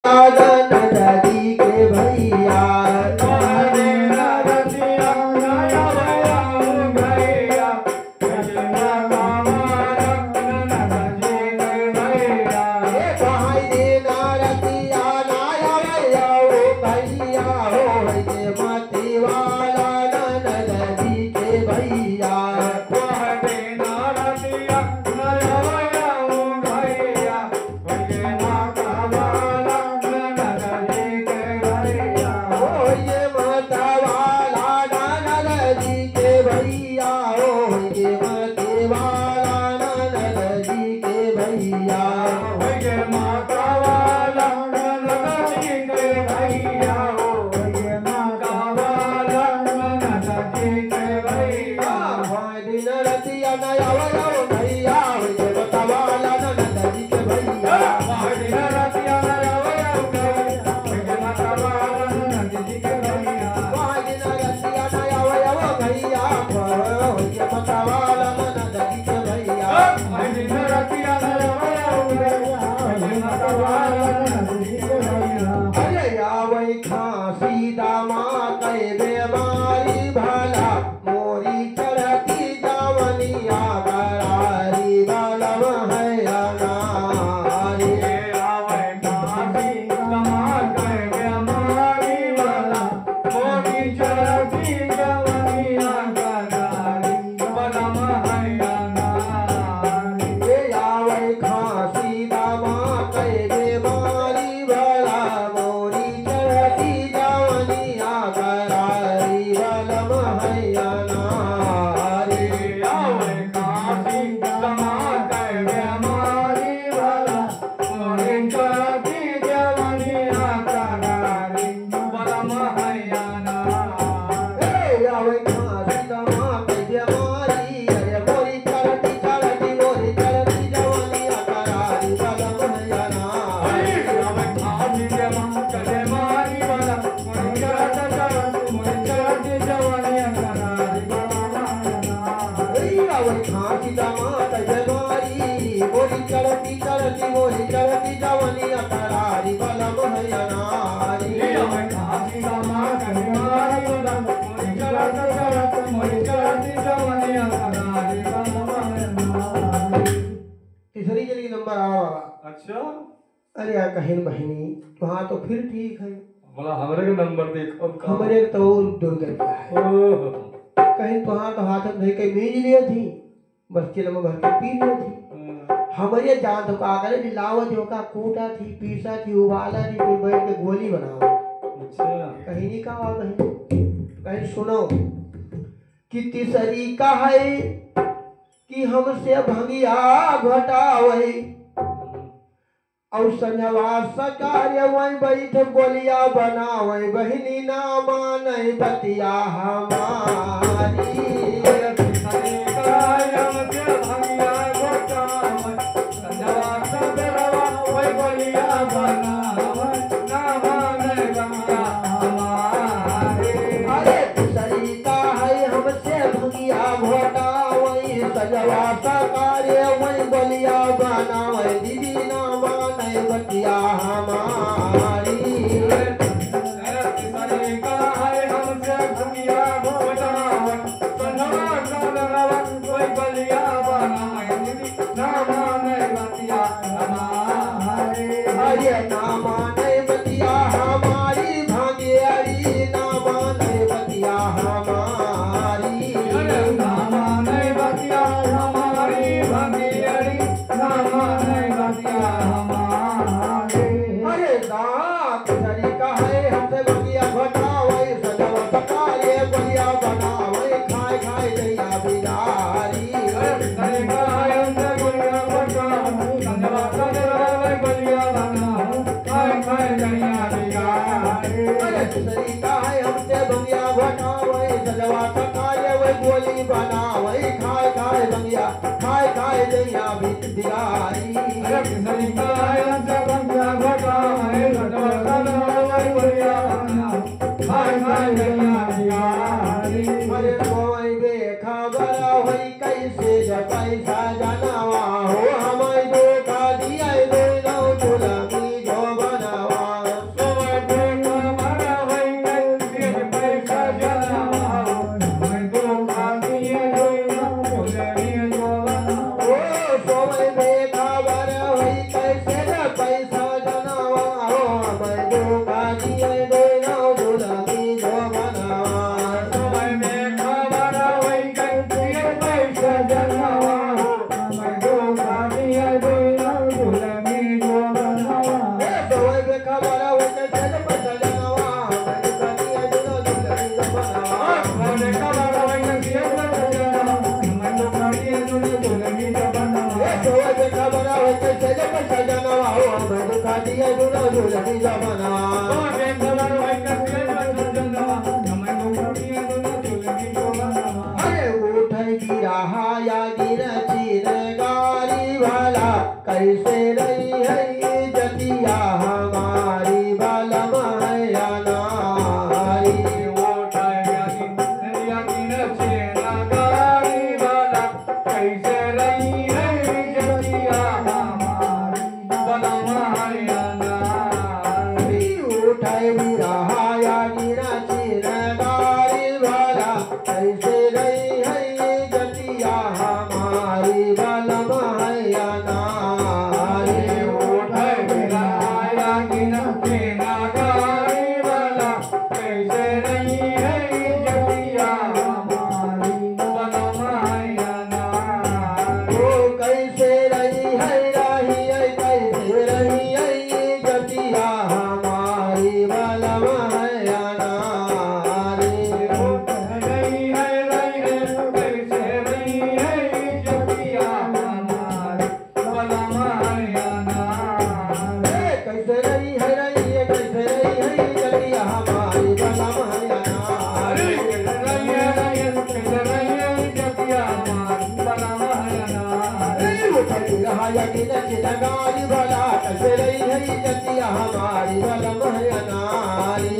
नदी के भैया तीसरी जगह नंबर आ। अच्छा अरे यार कहीं बहनी तो हाँ तो फिर ठीक है बोला हमरे का नंबर देखो हमारे तो दूर कर दिया है कहीं तो हाँ तो हाथ में धोई के मीज लिए थी बस चिलम भर के पी ली थी हमारे जान तो का करे लावत जो का कूटा थी पीसा थी उबाला थी फिर बैठ के गोली बनाओ। अच्छा कहीं नहीं कहा कहीं सुनो कि तीसरी का है कि हमसे भंगिया घटावे और संजवा सकार्य वही बैठ गोलिया बनावे बहिनी ना माने बतिया हमारी पैसा जनावा हो हमारे धोखा दिया दो तुलमी जो बनावा खबर हो कैसे सजनवा हमारी कनिया दुनो दुलही जमानवा हमरे खबर होई कैसे सजनवा हमरे कनिया दुनो दुलही जमानवा सोच खबर हो कैसे सजनवा हमारी कनिया दुनो दुलही जमानवा हमरे खबर होई कैसे सजनवा हमरे कनिया दुनो दुलही जमानवा अरे उठै गिरहा या गिर चिर गारी भला कैसे रही है जतिया हमारी बलम है या नारी कैसे रही है जतिया हमारी बलम है या नारी उठै गिरहा या गिर चिर गारी भला कैसे रही है जतिया हमारी बलम है या नारी कैसे रही है कैसे रही है जतिया हमारी बलम है या नारी कैसे रही है कैसे रही है जतिया हमारी बलम है या नारी रहा यकीन चिरगारी भला कैसे रही है जतिया हमारी बलम है या नारी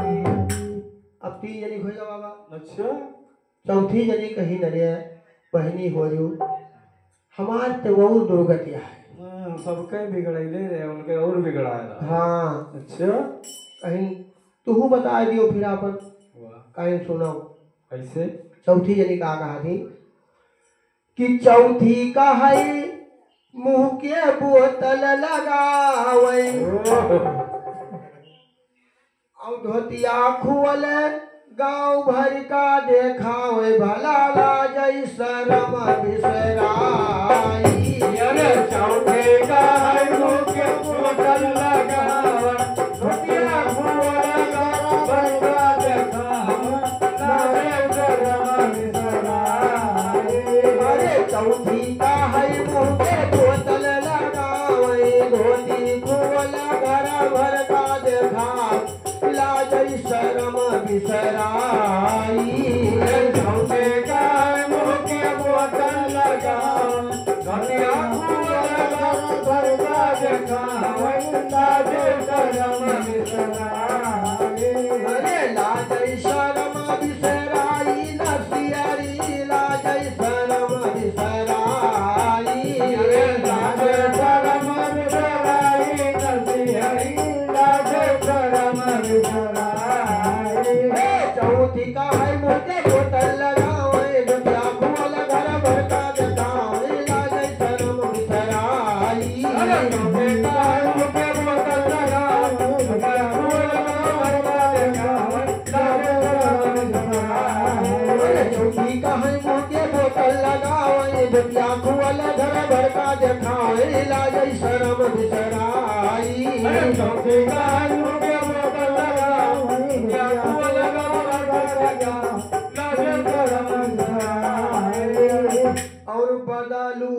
अब 3 जनी हो जाओ बाबा अच्छा चौथी जनी कहीं न रे बहनी हो जो हमार तो बहुत दुर्गतिया है सबके बिगड़ैले रे उनके और बिगड़ाया हाँ अच्छा कहीं तू बता दियो फिर अपन वाह कहीं सुनाओ कैसे चौथी जनी का कहा थी कि चौथी का है मुंह के बोतल लगावे और धोतिया खुअल गांव भर का देखावे भला लाजई शरम बिसराई अरे चौथे का है मुंह के बोतल लगावे धोतिया खुअल गांव भर का देखावे लाजई शरम बिसराई अरे चौथी का है मुंह के बोतल लगावे धोती खुअल घर भर का देखा लाजई शरम बिसराई चौथे का है मुंह के बोतल लगावे धोतिया खुअल गांव भर का देखावे लाजई शरम बिसराई अरे लाजई शरम बिसराई नसियरी लाजई शरम बिसराई लाजई शरम बिसराई नसियरी लाजई शरम बिसराई चौथी का है मुझे बोतल लगावे दुनिया खुअल घर भर का देखावे लाजई शरम बिसराई अरे चौथे का है मुंह के बोतल लगावे धोतिया खुअल गांव भर का देखावे लाजई शरम बिसराई अरे चौथी का है मुझे बोतल लगावे दुनिया खुअल घर भर का देखावे लाजई शरम बिसराई अरे चौथे का है मुंह के बोतल लगावे धोतिया खुअल गांव भर का देखावे लाजई शरम बिसराई और बदलू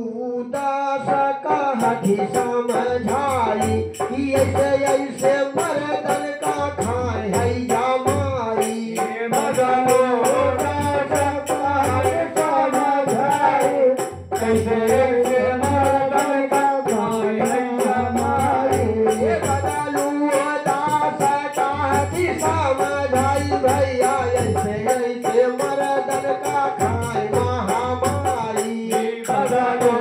दास का हठी समझाई कि ऐसे ऐसे मर्दन का खाए है जमाई बदलो कैसे मर्दन का खाए है हमारी ये बदलू दास का हठी समझाई भैया ऐसे ऐसे मर्दन का खाए महामारी बदलो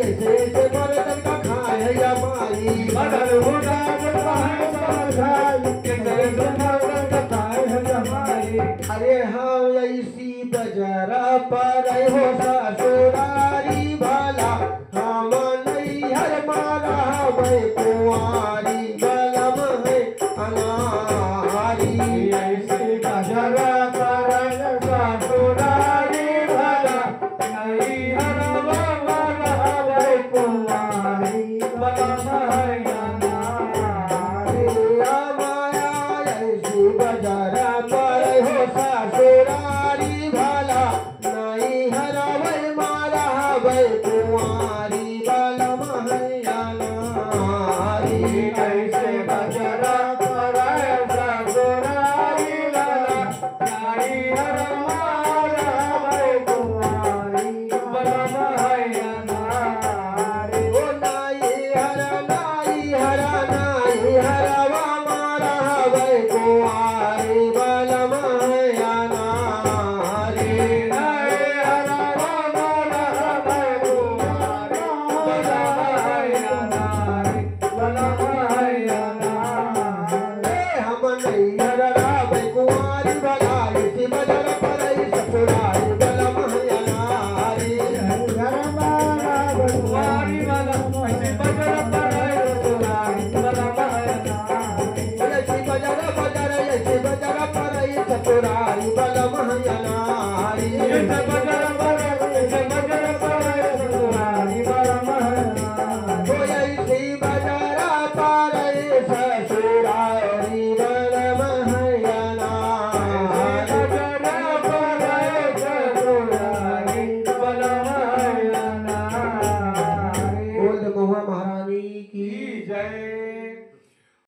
ऐसे ऐसे मर्दन का खाए या माई मदन होता जमाई समझाई कैसे सुनावन कथाएं है जमाई अरे हाँ ऐसी बजरा पर हो ससुरारी भला हम नहीं हर मारा वै कुंवारी बलम है अनारी ऐसे गजरा करन ससुरारी भला नहीं हरवा मरहबै कुमारी बलम है अनारी माया ऐसी बजरा पर हो ससुरारी भला नहीं हर वै मारा वै कुंवारी